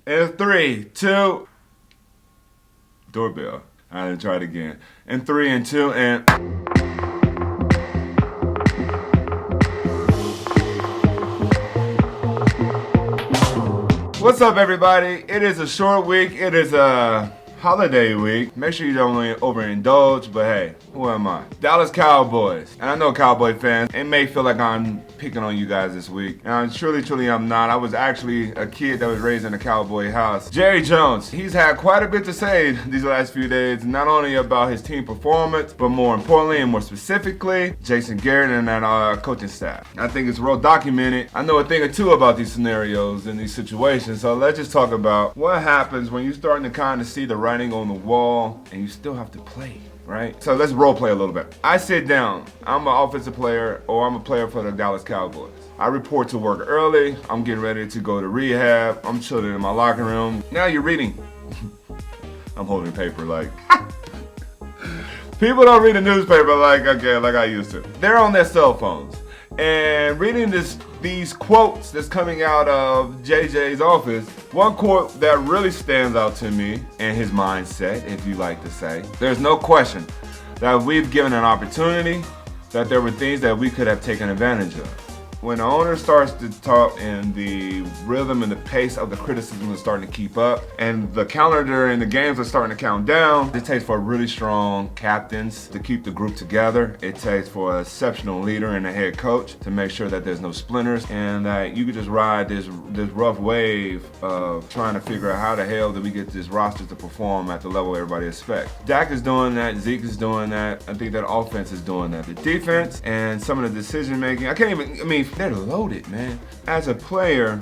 In 3, 2, doorbell. I didn't try it again. In 3 and 2 and. What's up, everybody? It is a short week. It is a holiday week. Make sure you don't overindulge, but hey, who am I? Dallas Cowboys. And I know Cowboy fans, it may feel like I'm picking on you guys this week. And truly, I'm not. I was actually a kid that was raised in a Cowboy house. Jerry Jones, he's had quite a bit to say these last few days, not only about his team performance, but more importantly and more specifically, Jason Garrett and that coaching staff. I think it's well documented. I know a thing or two about these scenarios and these situations, so let's just talk about what happens when you're starting to kind of see the writing on the wall and you still have to play. Right? So let's role play a little bit. I sit down. I'm an offensive player or I'm a player for the Dallas Cowboys. I report to work early. I'm getting ready to go to rehab. I'm chilling in my locker room. Now you're reading. I'm holding paper like. People don't read the newspaper like I used to. They're on their cell phones. And reading these quotes that's coming out of JJ's office, one quote that really stands out to me and his mindset, if you like to say, there's no question that we've given an opportunity, that there were things that we could have taken advantage of. When the owner starts to talk and the rhythm and the pace of the criticism is starting to keep up and the calendar and the games are starting to count down, it takes for really strong captains to keep the group together. It takes for an exceptional leader and a head coach to make sure that there's no splinters and that you can just ride this rough wave of trying to figure out how the hell do we get this roster to perform at the level everybody expects. Dak is doing that, Zeke is doing that, I think that offense is doing that. The defense and some of the decision making, they're loaded, man. As a player,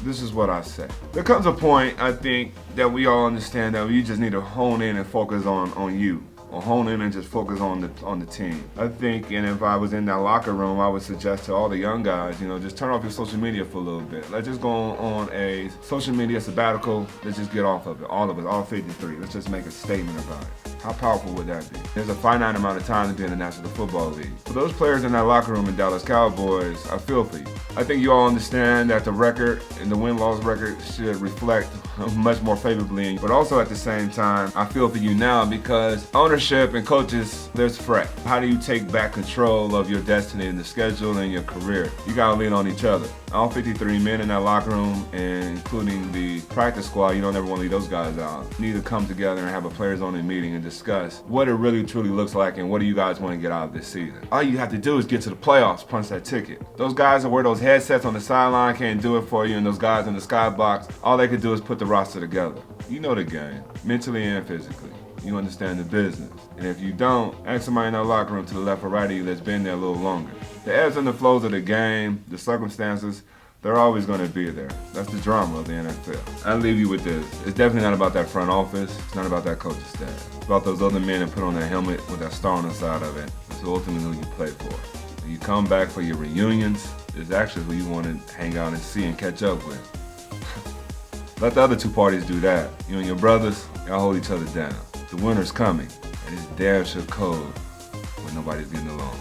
this is what I say. There comes a point, I think, that we all understand that you just need to hone in and focus on you. Or hone in and just focus on the team. I think, and if I was in that locker room, I would suggest to all the young guys, just turn off your social media for a little bit. Let's just go on a social media sabbatical. Let's just get off of it. All of us, all 53. Let's just make a statement about it. How powerful would that be? There's a finite amount of time to be in the National Football League. For those players in that locker room in Dallas Cowboys, I feel for you. I think you all understand that the record and the win-loss record should reflect much more favorably. But also at the same time, I feel for you now because ownership and coaches, there's fret. How do you take back control of your destiny and the schedule and your career? You gotta lean on each other. All 53 men in that locker room, and including the practice squad, you don't ever want to leave those guys out. You need to come together and have a players-only meeting and discuss what it really truly looks like and what do you guys want to get out of this season. All you have to do is get to the playoffs, punch that ticket. Those guys that wear those headsets on the sideline can't do it for you, and those guys in the skybox, all they can do is put the roster together. You know the game, mentally and physically. You understand the business. And if you don't, ask somebody in that locker room to the left or right of you that's been there a little longer. The ebbs and the flows of the game, the circumstances, they're always going to be there. That's the drama of the NFL. I'll leave you with this. It's definitely not about that front office. It's not about that coaching staff. It's about those other men that put on that helmet with that star on the side of it. It's ultimately who you play for. When you come back for your reunions, it's actually who you want to hang out and see and catch up with. Let the other two parties do that. You and your brothers, y'all hold each other down. The winter's coming, and it's damn sure cold when nobody's getting along.